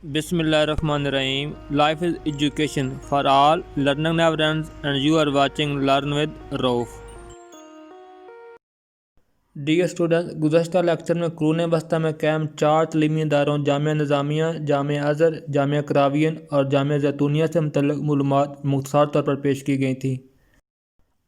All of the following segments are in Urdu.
بسم اللہ الرحمن الرحیم. Life is education for all. Learning never ends and you are watching Learn with Rauf. Dear student, گزشتہ لیکچر میں قرون وسطیٰ میں قائم 4 تعلیمی اداروں جامعہ نظامیہ، جامعہ ازہر، جامعہ قراوین اور جامعہ زیتونیہ سے متعلق معلومات مختصر طور پر پیش کی گئی تھیں.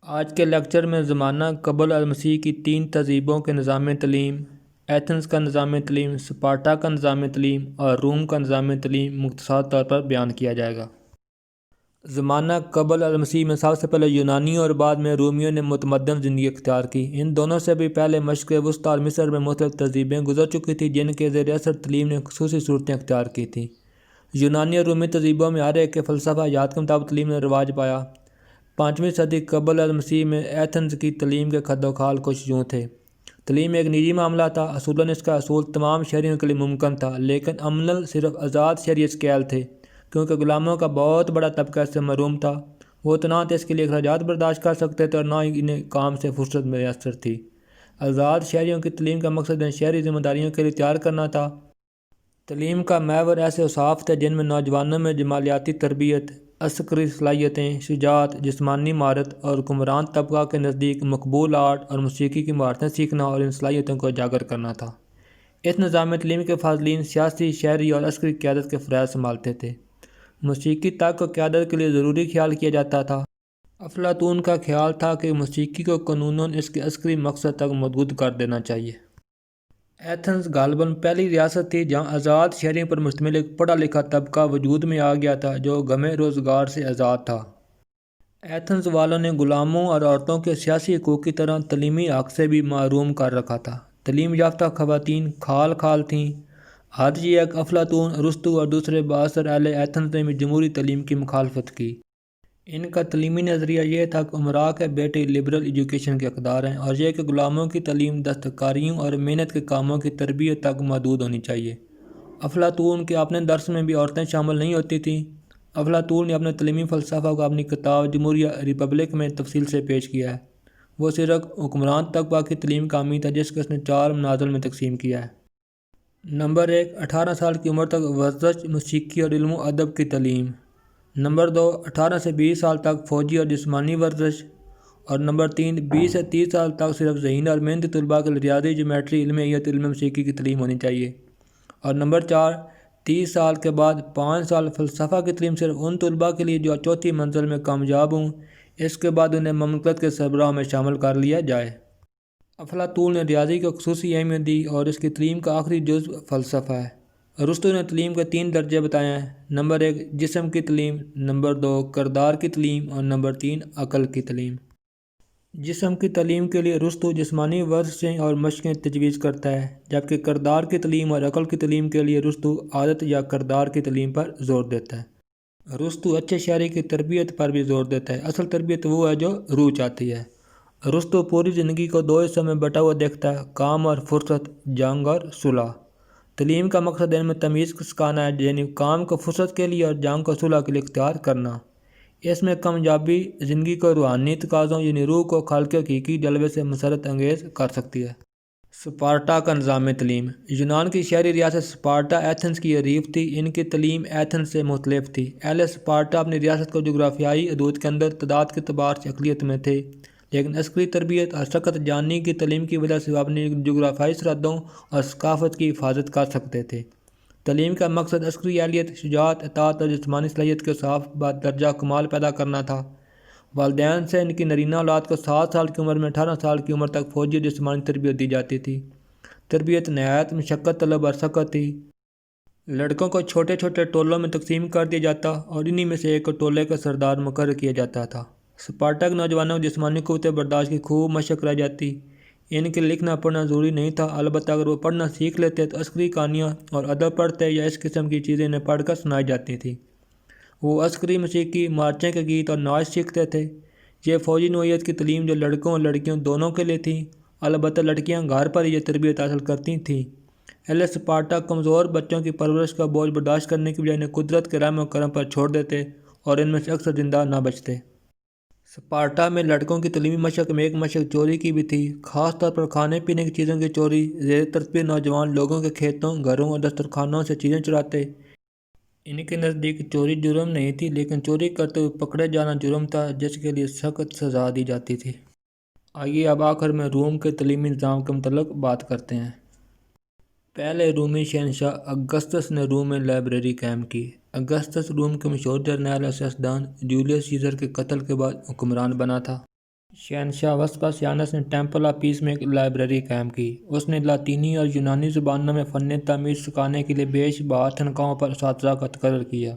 آج کے لیکچر میں زمانہ قبل المسیح کی 3 تہذیبوں کے نظام تعلیم، ایتھنز کا نظام تعلیم، اسپارٹا کا نظام تعلیم اور روم کا نظام تعلیم مختصر طور پر بیان کیا جائے گا. زمانہ قبل المسیح میں سب سے پہلے یونانیوں اور بعد میں رومیوں نے متمدن زندگی اختیار کی. ان دونوں سے بھی پہلے مشرق وسطیٰ اور مصر میں مختلف تہذیبیں گزر چکی تھیں جن کے زیر اثر تعلیم نے خصوصی صورتیں اختیار کی تھیں. یونانی اور رومی تہذیبوں میں ہر ایک کے فلسفہ حیات کے مطابق تعلیم نے رواج پایا. 5ویں صدی قبل المسیح میں ایتھنز کی تعلیم کے خد و خال کچھ یوں تھے. تعلیم ایک نجی معاملہ تھا. اصولاً اس کا حصول تمام شہریوں کے لیے ممکن تھا، لیکن عملاً صرف آزاد شہری اس کے اہل تھے، کیونکہ غلاموں کا بہت بڑا طبقہ اس سے محروم تھا. وہ تو نہ اس کے لیے اخراجات برداشت کر سکتے تھے اور نہ ہی انہیں کام سے فرصت میسر تھی. آزاد شہریوں کی تعلیم کا مقصد انہیں شہری ذمہ داریوں کے لیے تیار کرنا تھا. تعلیم کا محور ایسے اوصاف تھے جن میں نوجوانوں میں جمالیاتی تربیت، عسکری صلاحیتیں، شجاعت، جسمانی مہارت اور حکمران طبقہ کے نزدیک مقبول آرٹ اور موسیقی کی مہارتیں سیکھنا اور ان صلاحیتوں کو اجاگر کرنا تھا. اس نظام تعلیم کے فاضلین سیاسی، شہری اور عسکری قیادت کے فرائض سنبھالتے تھے. موسیقی تک کو قیادت کے لیے ضروری خیال کیا جاتا تھا. افلاطون کا خیال تھا کہ موسیقی کو قانوناً اس کے عسکری مقصد تک محدود کر دینا چاہیے. ایتھنز غالباً پہلی ریاست تھی جہاں آزاد شہریوں پر مشتمل ایک پڑھا لکھا طبقہ وجود میں آ گیا تھا جو غم روزگار سے آزاد تھا. ایتھنز والوں نے غلاموں اور عورتوں کے سیاسی حقوق کی طرح تعلیمی حق سے بھی محروم کر رکھا تھا. تعلیم یافتہ خواتین کھال کھال تھیں. حدیث افلاطون، ارسطو اور دوسرے بااثر اہل ایتھنز نے بھی جمہوری تعلیم کی مخالفت کی. ان کا تعلیمی نظریہ یہ تھا کہ امراء کے بیٹے لبرل ایجوکیشن کے حقدار ہیں اور یہ کہ غلاموں کی تعلیم دستکاریوں اور محنت کے کاموں کی تربیت تک محدود ہونی چاہیے. افلاطون کے اپنے درس میں بھی عورتیں شامل نہیں ہوتی تھیں. افلاطون نے اپنے تعلیمی فلسفہ کو اپنی کتاب جمہوریہ ریپبلک میں تفصیل سے پیش کیا ہے. وہ صرف حکمران طبقہ کی تعلیم کا حامی تھا جس کو اس نے 4 منازل میں تقسیم کیا ہے. نمبر 1، 18 سال کی عمر تک ورزش، موسیقی اور علم و ادب کی تعلیم. نمبر 2، 18 سے 20 سال تک فوجی اور جسمانی ورزش. اور نمبر 3، 20 سے 30 سال تک صرف ذہین اور محنتی طلباء کے لیے ریاضی، جیومیٹری، علم حیات، علم موسیقی کی تعلیم ہونی چاہیے. اور نمبر 4، 30 سال کے بعد 5 سال فلسفہ کی تعلیم صرف ان طلباء کے لیے جو 4تھی منزل میں کامیاب ہوں. اس کے بعد انہیں مملکت کے سربراہ میں شامل کر لیا جائے. افلاطون نے ریاضی کو خصوصی اہمیت دی اور اس کی تعلیم کا آخری جزو فلسفہ ہے. ارسطو نے تعلیم کے 3 درجے بتائے ہیں. نمبر 1، جسم کی تعلیم. نمبر 2، کردار کی تعلیم. اور نمبر 3، عقل کی تعلیم. جسم کی تعلیم کے لیے ارسطو جسمانی ورزشیں اور مشقیں تجویز کرتا ہے، جبکہ کردار کی تعلیم اور عقل کی تعلیم کے لیے ارسطو عادت یا کردار کی تعلیم پر زور دیتا ہے. ارسطو اچھے شہری کی تربیت پر بھی زور دیتا ہے. اصل تربیت وہ ہے جو روح چاہتی ہے. ارسطو پوری زندگی کو 2 حصوں میں بٹا ہوا دیکھتا ہے: کام اور فرصت، جنگ اور صلح. تعلیم کا مقصد ان میں تمیز سکھانا ہے، یعنی کام کو فرصت کے لیے اور جنگ کو صلح کے لیے اختیار کرنا. اس میں کامیابی زندگی کو روحانی تقاضوں یعنی روح کو خالق حقیقی جلوے سے مسرت انگیز کر سکتی ہے. اسپارٹا کا نظام تعلیم. یونان کی شہری ریاست اسپارٹا ایتھنز کی حریف تھی. ان کی تعلیم ایتھنز سے مختلف تھی. اہل اسپارٹا اپنی ریاست کو جغرافیائی حدود کے اندر تعداد کے اعتبار سے اقلیت میں تھے، لیکن عسکری تربیت اور سخت جانی کی تعلیم کی وجہ سے وہ اپنی جغرافیائی سرحدوں اور ثقافت کی حفاظت کر سکتے تھے. تعلیم کا مقصد عسکری اہلیت، شجاعت، اطاعت اور جسمانی صلاحیت کے صاف درجہ کمال پیدا کرنا تھا. والدین سے ان کی نرینہ اولاد کو 7 سال کی عمر میں 18 سال کی عمر تک فوجی اور جسمانی تربیت دی جاتی تھی. تربیت نہایت مشقت طلب اور سخت تھی. لڑکوں کو چھوٹے چھوٹے ٹولوں میں تقسیم کر دیا جاتا اور انہی میں سے ایک کو ٹولے کا سردار مقرر کیا جاتا تھا. اسپارٹا کے نوجوانوں کو جسمانی قوت برداشت کی خوب مشق رہ جاتی. ان کے لکھنا پڑھنا ضروری نہیں تھا، البتہ اگر وہ پڑھنا سیکھ لیتے تو عسکری کہانیاں اور ادب پڑھتے یا اس قسم کی چیزیں انہیں پڑھ کر سنائی جاتی تھیں. وہ عسکری موسیقی، مارچیں کے گیت اور ناچ سیکھتے تھے. یہ فوجی نوعیت کی تعلیم جو لڑکوں اور لڑکیوں دونوں کے لیے تھی، البتہ لڑکیاں گھر پر یہ تربیت حاصل کرتی تھیں. اہل اسپارٹا کمزور بچوں کی پرورش کا بوجھ برداشت کرنے کی بجائے انہیں قدرت کے رحم و کرم پر چھوڑ دیتے اور ان میں سے اکثر زندہ نہ بچتے. اسپارٹا میں لڑکوں کی تعلیمی مشق میں ایک مشق چوری کی بھی تھی، خاص طور پر کھانے پینے کی چیزوں کی چوری. زیر تربیت نوجوان لوگوں کے کھیتوں، گھروں اور دسترخوانوں سے چیزیں چراتے ان کے نزدیک چوری جرم نہیں تھی، لیکن چوری کرتے ہوئے پکڑے جانا جرم تھا جس کے لیے سخت سزا دی جاتی تھی۔ آئیے اب آخر میں روم کے تعلیمی نظام کے متعلق بات کرتے ہیں۔ پہلے رومی شہنشاہ اگسطس نے روم میں لائبریری قائم کی۔ اگسطس روم کے مشہور جرنیل اور سیاستدان جولیس سیزر کے قتل کے بعد حکمران بنا تھا۔ شہنشاہ وسپاسیانس نے ٹیمپل آف پیس میں ایک لائبریری قائم کی۔ اس نے لاطینی اور یونانی زبانوں میں فن تعمیر سکھانے کے لیے بیش بہا تنخواہوں پر اساتذہ کا تقرر کیا۔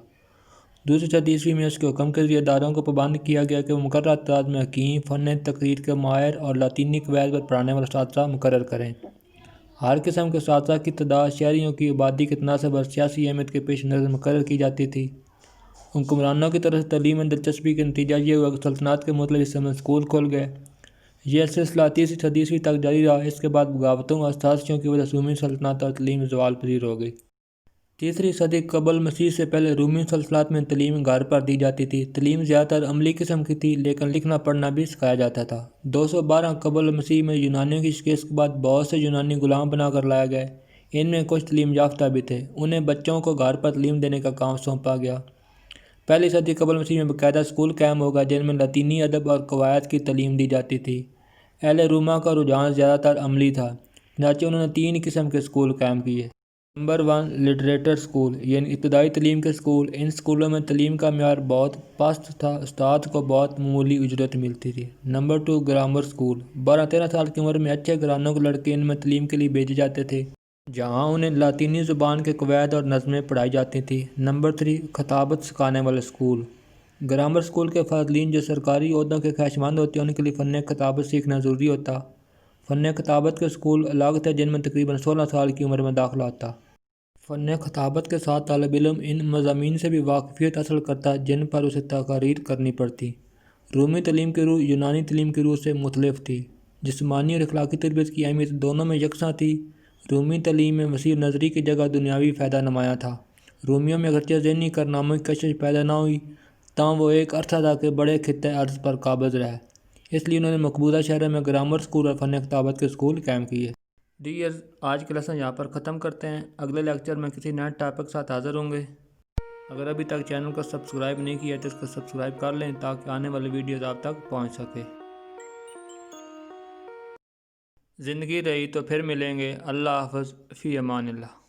دوسری صدی عیسوی میں اس کے حکم کے ذریعے اداروں کو پابند کیا گیا کہ وہ مقررہ تعداد میں حکیم، فن تقریر کے ماہر اور لاطینی قواعد پر پڑھانے والے اساتذہ مقرر کریں۔ ہر قسم کے اساتذہ کی تعداد شہریوں کی آبادی کے تناسب اور سیاسی اہمیت کے پیش نظر مقرر کی جاتی تھی۔ حکمرانوں کی طرف سے تعلیم میں دلچسپی کا نتیجہ یہ ہوا کہ سلطنت کے مختلف حصوں میں اسکول کھل گئے۔ یہ سلسلہ تیسری صدی عیسوی تک جاری رہا۔ اس کے بعد بغاوتوں اور سازشوں کی وجہ سے رومی سلطنت اور تعلیم زوال پذیر ہو گئی۔ تیسری صدی قبل مسیح سے پہلے رومی سلطنت میں تعلیم گھر پر دی جاتی تھی۔ تعلیم زیادہ تر عملی قسم کی تھی، لیکن لکھنا پڑھنا بھی سکھایا جاتا تھا۔ 212 قبل مسیح میں یونانیوں کی شکست کے بعد بہت سے یونانی غلام بنا کر لائے گئے۔ ان میں کچھ تعلیم یافتہ بھی تھے۔ انہیں بچوں کو گھر پر تعلیم دینے کا کام سونپا گیا۔ پہلی صدی قبل مسیح میں باقاعدہ اسکول قائم ہو گئے جن میں لاطینی ادب اور قواعد کی تعلیم دی جاتی تھی۔ اہل روما کا رجحان زیادہ تر عملی تھا، چنانچہ انہوں نے 3 قسم کے اسکول قائم کیے۔ نمبر 1 لٹریچر اسکول، یعنی ابتدائی تعلیم کے اسکول۔ ان اسکولوں میں تعلیم کا معیار بہت پست تھا، استاد کو بہت معمولی اجرت ملتی تھی۔ نمبر 2 گرامر اسکول، 12-13 سال کی عمر میں اچھے گھرانوں کے لڑکے ان میں تعلیم کے لیے بھیجے جاتے تھے، جہاں انہیں لاطینی زبان کے قواعد اور نظمیں پڑھائی جاتی تھیں۔ نمبر 3 خطابت سکھانے والے اسکول، گرامر اسکول کے فاضلین جو سرکاری عہدوں کے خواہشمند ہوتے ہیں ان کے لیے فن خطابت سیکھنا ضروری ہوتا۔ فن خطابت کے اسکول الگ تھے جن میں تقریباً 16 سال کی عمر میں داخلہ ہوتا۔ فن خطابت کے ساتھ طالب علم ان مضامین سے بھی واقفیت حاصل کرتا جن پر اسے تقاریر کرنی پڑتی۔ رومی تعلیم کی روح یونانی تعلیم کی روح سے مختلف تھی۔ جسمانی اور اخلاقی تربیت کی اہمیت دونوں میں یکساں تھی۔ رومی تعلیم میں وسیع نظری کی جگہ دنیاوی فائدہ نمایاں تھا۔ رومیوں میں اگرچہ ذہنی کارناموں کی کشش پیدا نہ ہوئی، تاہم وہ ایک عرصہ تھا کہ بڑے خطے ارض پر قابض رہے۔ اس لیے انہوں نے مقبوضہ شہروں میں گرامر اسکول اور فن خطابت کے اسکول قائم کیے۔ ڈیئرز، آج کے لیسن یہاں پر ختم کرتے ہیں۔ اگلے لیکچر میں کسی نئے ٹاپک کے ساتھ حاضر ہوں گے۔ اگر ابھی تک چینل کو سبسکرائب نہیں کیا تو اس کو سبسکرائب کر لیں تاکہ آنے والی ویڈیوز آپ تک پہنچ سکے۔ زندگی رہی تو پھر ملیں گے۔ اللہ حافظ، فی امان اللہ۔